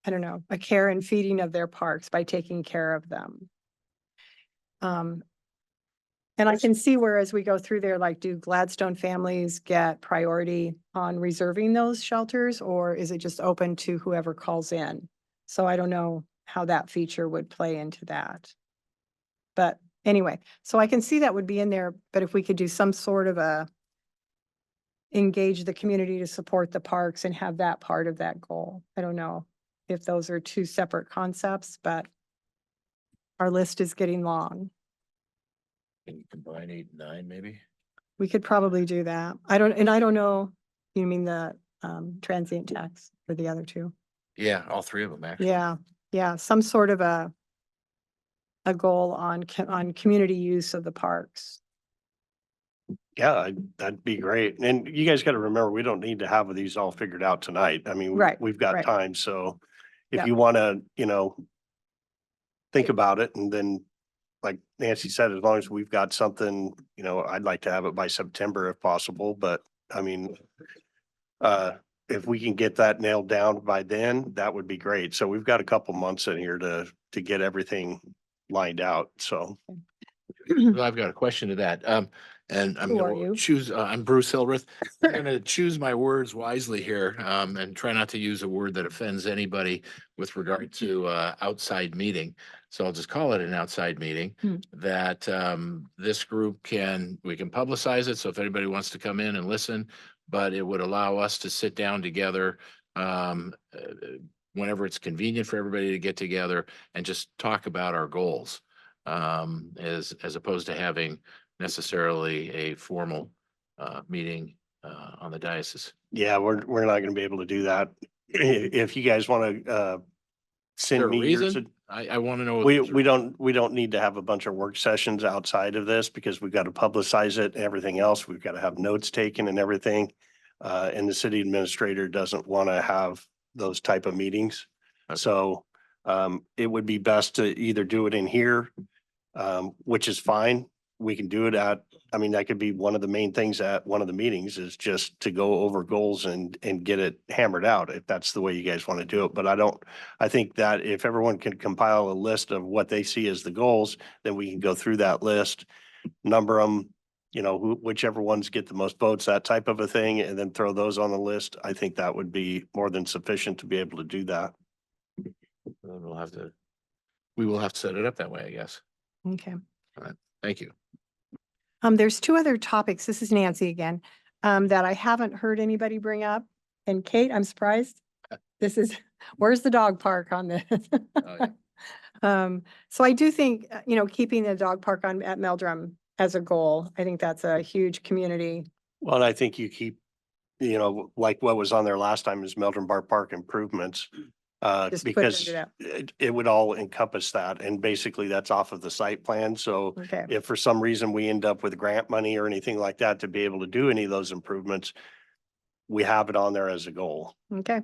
Speaker 1: I don't know, a care and feeding of their parks by taking care of them. And I can see where as we go through there, like, do Gladstone families get priority on reserving those shelters, or is it just open to whoever calls in? So I don't know how that feature would play into that. But anyway, so I can see that would be in there, but if we could do some sort of a engage the community to support the parks and have that part of that goal. I don't know if those are two separate concepts, but our list is getting long.
Speaker 4: Can you combine 8 and 9 maybe?
Speaker 1: We could probably do that. I don't know, you mean the transient tax for the other two?
Speaker 4: Yeah, all three of them, actually.
Speaker 1: Yeah, yeah, some sort of a goal on, on community use of the parks.
Speaker 5: Yeah, that'd be great. And you guys got to remember, we don't need to have these all figured out tonight. I mean,
Speaker 1: Right,
Speaker 5: we've got
Speaker 1: right.
Speaker 5: time. So if
Speaker 1: Yep.
Speaker 5: you want to, think about it, and then like Nancy said, as long as we've got something, I'd like to have it by September if possible, but I mean, if we can get that nailed down by then, that would be great. So we've got a couple months in here to get everything lined out. So
Speaker 4: Well, I've got a question to that. And I'm
Speaker 1: Who are
Speaker 4: gonna
Speaker 1: you?
Speaker 4: choose, I'm Bruce Hildreth. I'm gonna choose my words wisely here, and try not to use a word that offends anybody with regard to, outside meeting. So I'll just call it an outside meeting
Speaker 1: Hmm.
Speaker 4: that, this group we can publicize it. So if anybody wants to come in and listen, but it would allow us to sit down together, whenever it's convenient for everybody to get together and just talk about our goals. As opposed to having necessarily a formal meeting on the diocese.
Speaker 5: yeah, we're not going to be able to do that. If you guys want to
Speaker 4: Is there
Speaker 5: send
Speaker 4: a
Speaker 5: me your,
Speaker 4: reason? I want to know. if
Speaker 5: we
Speaker 4: there's a-
Speaker 5: we don't need to have a bunch of work sessions outside of this because we've got to publicize it and everything else. We've got to have notes taken and everything. And the city administrator doesn't want to have those type of meetings.
Speaker 4: Okay.
Speaker 5: So it would be best to either do it in here, which is fine. We can do it that could be one of the main things at one of the meetings is just to go over goals and get it hammered out if that's the way you guys want to do it. But I think that if everyone can compile a list of what they see as the goals, then we can go through that list, number them, whichever ones get the most votes, that type of a thing, and then throw those on the list. I think that would be more than sufficient to be able to do that.
Speaker 4: We will have to set it up that way, I guess.
Speaker 1: Okay.
Speaker 4: Thank you.
Speaker 1: There's two other topics. This is Nancy again, that I haven't heard anybody bring up. And Kate, I'm surprised. Where's the dog park on this?
Speaker 4: Oh, yeah.
Speaker 1: So I do think, keeping the dog park at Meldrum as a goal, I think that's a huge community.
Speaker 5: Well, and I think you keep, like what was on there last time is Meldrum Bar Park improvements.
Speaker 1: Just put it
Speaker 5: Because
Speaker 1: under that.
Speaker 5: it would all encompass that. And basically that's off of the site plan. So
Speaker 1: Okay,
Speaker 5: if for some reason we end up with grant money or anything like that to be able to do any of those improvements, we have it on there as a goal.
Speaker 1: okay.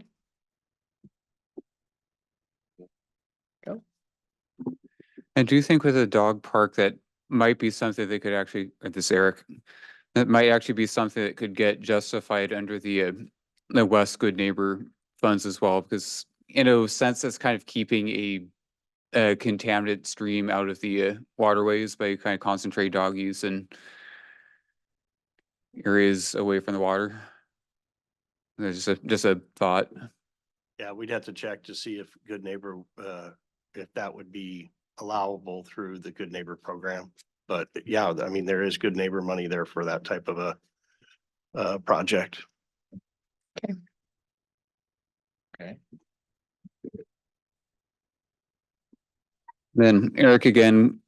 Speaker 6: I do think with a dog park that might be something that could actually, or this Eric, that might actually be something that could get justified under the West Good Neighbor funds as well, because in a sense, that's kind of keeping a contaminated stream out of the waterways by kind of concentrate dog use and areas away from the water. There's just a thought.
Speaker 5: Yeah, we'd have to check to see if Good Neighbor, if that would be allowable through the Good Neighbor program. But yeah, I mean, there is Good Neighbor money there for that type of a project.
Speaker 4: Okay.
Speaker 6: Then Eric, again,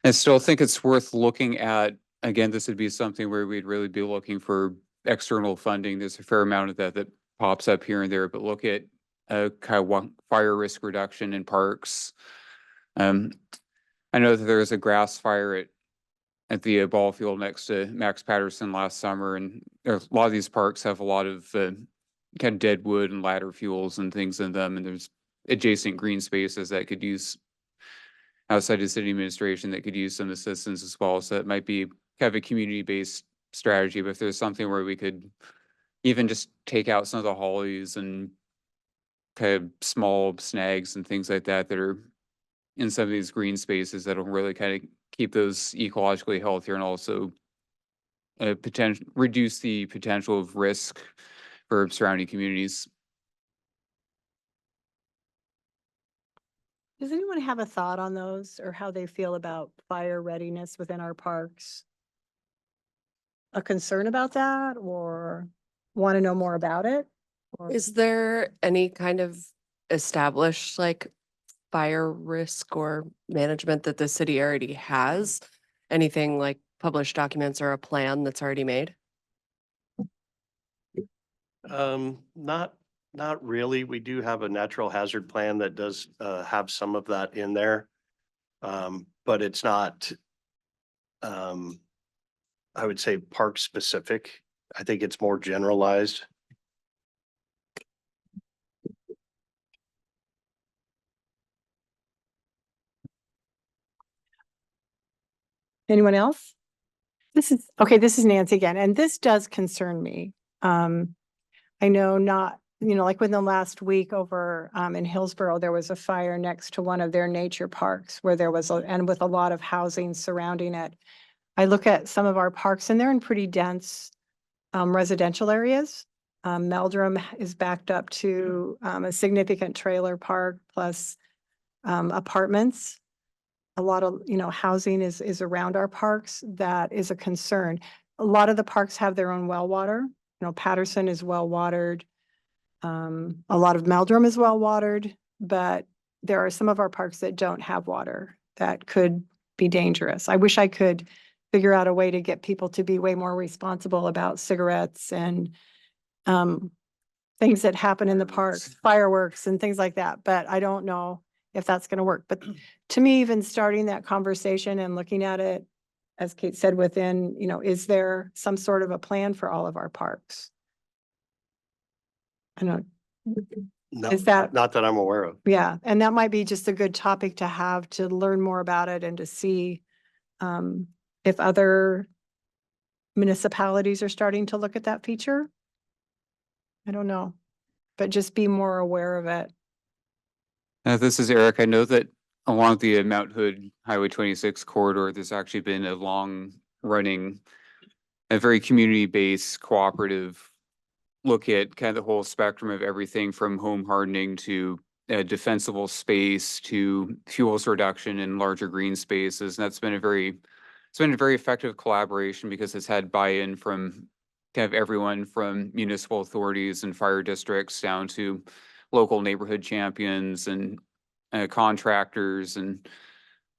Speaker 6: I still think it's worth looking at, again, this would be something where we'd really be looking for external funding. There's a fair amount of that pops up here and there, but look at kind of fire risk reduction in parks. I know that there was a grass fire at the ball field next to Max Patterson last summer, and a lot of these parks have a lot of kind of dead wood and ladder fuels and things in them, and there's adjacent green spaces that could use outside of city administration that could use some assistance as well. So it might be kind of a community-based strategy, but if there's something where we could even just take out some of the hollies and kind of small snags and things like that that are in some of these green spaces that'll really kind of keep those ecologically healthier and also reduce the potential of risk for surrounding communities.
Speaker 1: Does anyone have a thought on those or how they feel about fire readiness within our parks? A concern about that or want to know more about it? Or-
Speaker 3: Is there any kind of established like fire risk or management that the city already has? Anything like published documents or a plan that's already made?
Speaker 5: Not Not really. We do have a natural hazard plan that does have some of that in there. But it's not, I would say park specific. I think it's more generalized.
Speaker 1: Anyone else? This is Nancy again, and this does concern me. I know not, like within the last week over in Hillsborough, there was a fire next to one of their nature parks where there was, and with a lot of housing surrounding it. I look at some of our parks and they're in pretty dense residential areas. Meldrum is backed up to a significant trailer park plus apartments. A lot of, housing is around our parks. That is a concern. A lot of the parks have their own well water. Patterson is well watered. A lot of Meldrum is well watered, but there are some of our parks that don't have water that could be dangerous. I wish I could figure out a way to get people to be way more responsible about cigarettes and things that happen in the parks, fireworks and things like that, but I don't know if that's going to work. But to me, even starting that conversation and looking at it, as Kate said, within, is there some sort of a plan for all of our parks? I don't
Speaker 5: No,
Speaker 1: Is that-
Speaker 5: not that I'm aware of.
Speaker 1: Yeah, and that might be just a good topic to have to learn more about it and to see if other municipalities are starting to look at that feature. I don't know, but just be more aware of it.
Speaker 6: This is Eric. I know that along the Mount Hood Highway 26 corridor, there's actually been a long running, a very community-based cooperative look at kind of the whole spectrum of everything from home hardening to defensible space to fuels reduction in larger green spaces. And that's been it's been a very effective collaboration because it's had buy-in from kind of everyone from municipal authorities and fire districts down to local neighborhood champions and contractors and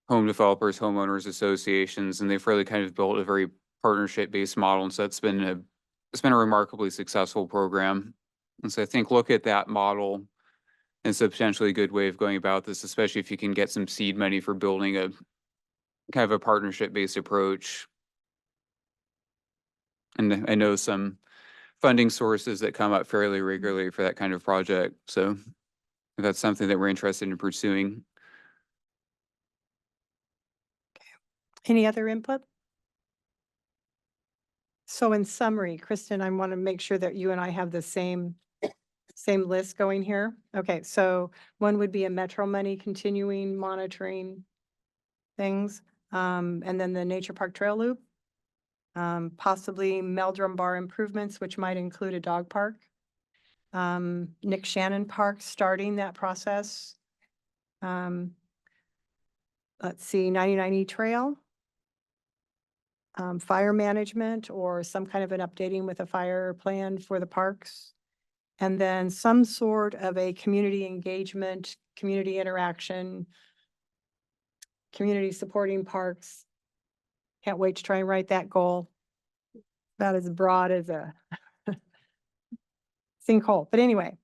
Speaker 6: home developers, homeowners associations, and they've really kind of built a very partnership-based model. And so it's been a remarkably successful program. And so I think look at that model as a potentially good way of going about this, especially if you can get some seed money for building a kind of a partnership-based approach. And I know some funding sources that come up fairly regularly for that kind of project. So if that's something that we're interested in pursuing.
Speaker 1: Any other input? So in summary, Kristen, I want to make sure that you and I have the same list going here. Okay, so one would be a Metro money continuing monitoring things, and then the Nature Park Trail Loop. Possibly Meldrum Bar improvements, which might include a dog park. Nick Shannon Park, starting that process. Let's see, 99E Trail. Fire management or some kind of an updating with a fire plan for the parks. And then some sort of a community engagement, community interaction, community supporting parks. Can't wait to try and write that goal. About as broad as a sinkhole. But anyway,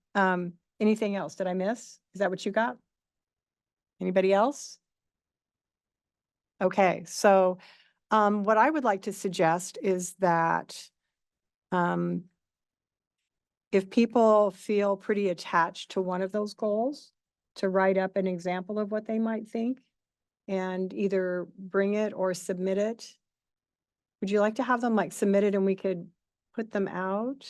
Speaker 1: anything else? Did I miss? Is that what you got? Anybody else? Okay, so what I would like to suggest is that if people feel pretty attached to one of those goals, to write up an example of what they might think and either bring it or submit it. Would you like to have them submit it and we could put them out?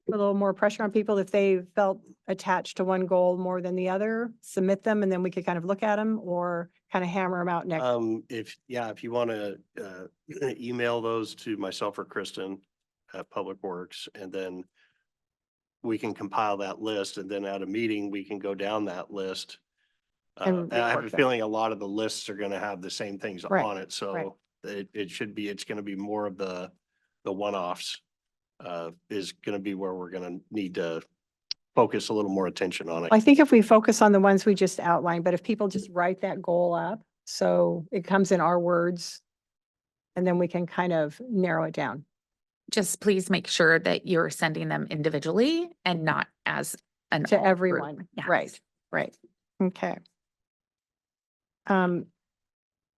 Speaker 1: A little more pressure on people if they felt attached to one goal more than the other, submit them and then we could kind of look at them or kind of hammer them out next.
Speaker 5: If you want to email those to myself or Kristen at Public Works, and then we can compile that list, and then at a meeting, we can go down that list.
Speaker 1: And
Speaker 5: and I have
Speaker 1: rework
Speaker 5: a
Speaker 1: them.
Speaker 5: feeling a lot of the lists are going to have the same things
Speaker 1: Right,
Speaker 5: on it, so it's going to be more of the one-offs. Is going to be where we're going to need to focus a little more attention on it.
Speaker 1: I think if we focus on the ones we just outlined, but if people just write that goal up, so it comes in our words, and then we can kind of narrow it down.
Speaker 2: Just please make sure that you're sending them individually and not as an.
Speaker 1: To
Speaker 2: all group.
Speaker 1: everyone,
Speaker 2: Yeah.
Speaker 1: right, right, okay.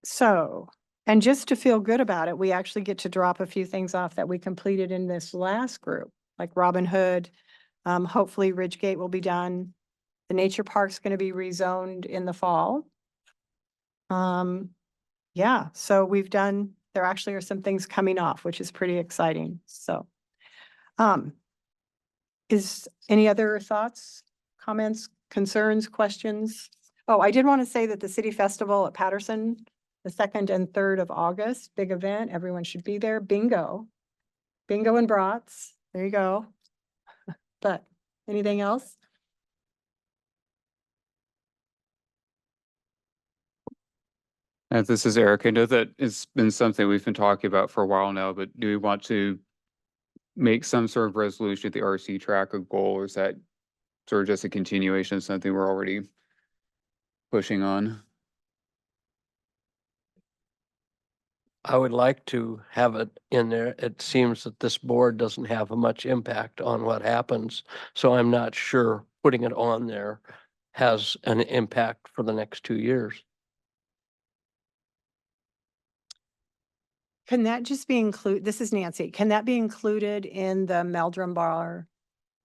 Speaker 1: So, and just to feel good about it, we actually get to drop a few things off that we completed in this last group, like Robin Hood. Hopefully Ridgegate will be done. The nature park's gonna be rezoned in the fall. Yeah, so we've done, there actually are some things coming off, which is pretty exciting, so. Is any other thoughts, comments, concerns, questions? Oh, I did want to say that the City Festival at Patterson, the 2nd and 3rd of August, big event, everyone should be there, bingo. Bingo and brats, there you go. But anything else?
Speaker 6: This is Eric. I know that it's been something we've been talking about for a while now, but do we want to make some sort of resolution at the RC track a goal, or is that sort of just a continuation of something we're already pushing on?
Speaker 7: I would like to have it in there. It seems that this board doesn't have much impact on what happens. So I'm not sure putting it on there has an impact for the next 2 years.
Speaker 1: Can that just be this is Nancy, can that be included in the Meldrum Bar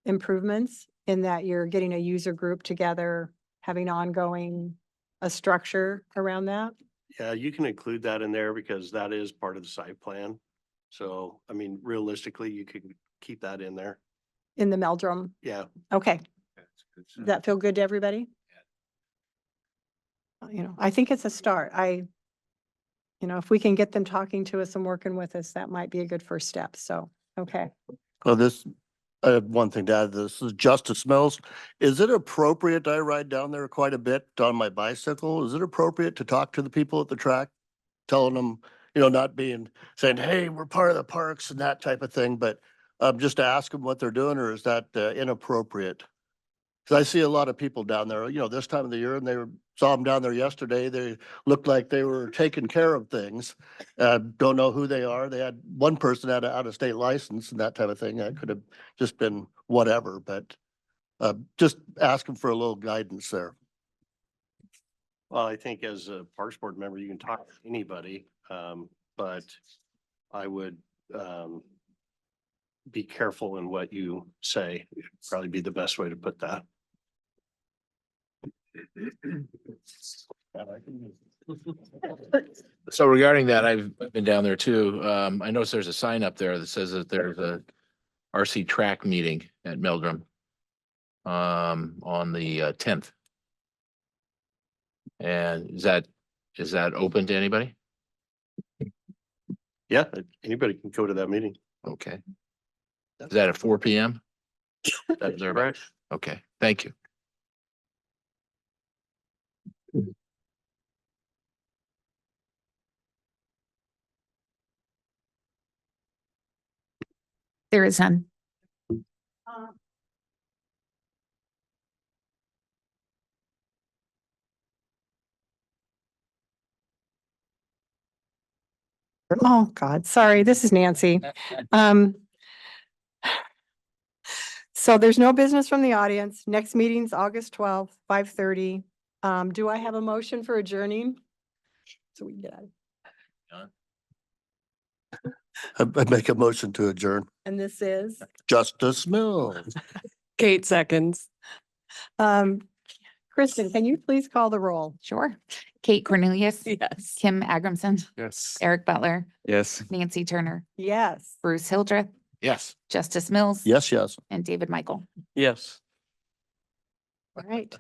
Speaker 1: improvements? In that you're getting a user group together, having ongoing, a structure around that?
Speaker 5: Yeah, you can include that in there because that is part of the site plan. So, I mean, realistically, you could keep that in there.
Speaker 1: In the Meldrum?
Speaker 5: Yeah.
Speaker 1: Okay, does that feel good to everybody? I think it's a start. If we can get them talking to us and working with us, that might be a good first step. So, okay.
Speaker 9: Well, I have one thing to add. This is Justice Mills. Is it appropriate? I ride down there quite a bit on my bicycle. Is it appropriate to talk to the people at the track? Telling them, not saying, hey, we're part of the parks and that type of thing, but just to ask them what they're doing, or is that inappropriate? Because I see a lot of people down there, this time of the year, and saw them down there yesterday. They looked like they were taking care of things. Don't know who they are. They had one person had an out-of-state license and that type of thing. That could have just been whatever, but just ask them for a little guidance there.
Speaker 5: Well, I think as a Parks Board member, you can talk to anybody, but I would be careful in what you say. It'd probably be the best way to put that.
Speaker 4: So regarding that, I've been down there too. I noticed there's a sign up there that says that there's a RC track meeting at Meldrum on the 10th. And is that open to anybody?
Speaker 5: Yeah, anybody can go to that meeting.
Speaker 4: Okay. Is that at 4 p.m.? That's thereabouts? Okay, thank you.
Speaker 2: There is none.
Speaker 1: Oh, God, sorry, this is Nancy. So there's no business from the audience. Next meeting's August 12th, 5:30. Do I have a motion for adjourning? So we can get out of,
Speaker 9: I make a motion to adjourn.
Speaker 1: and this is,
Speaker 9: Justice Mills.
Speaker 3: Kate seconds.
Speaker 1: Kristen, can you please call the roll?
Speaker 2: Sure. Kate Cornelius.
Speaker 3: Yes.
Speaker 2: Kim Agramson.
Speaker 8: Yes.
Speaker 2: Eric Butler.
Speaker 6: Yes.
Speaker 2: Nancy Turner.
Speaker 1: Yes.
Speaker 2: Bruce Hildreth.
Speaker 4: Yes.
Speaker 2: Justice Mills.
Speaker 9: Yes, yes.
Speaker 2: And David Michael.
Speaker 7: Yes.
Speaker 1: All right.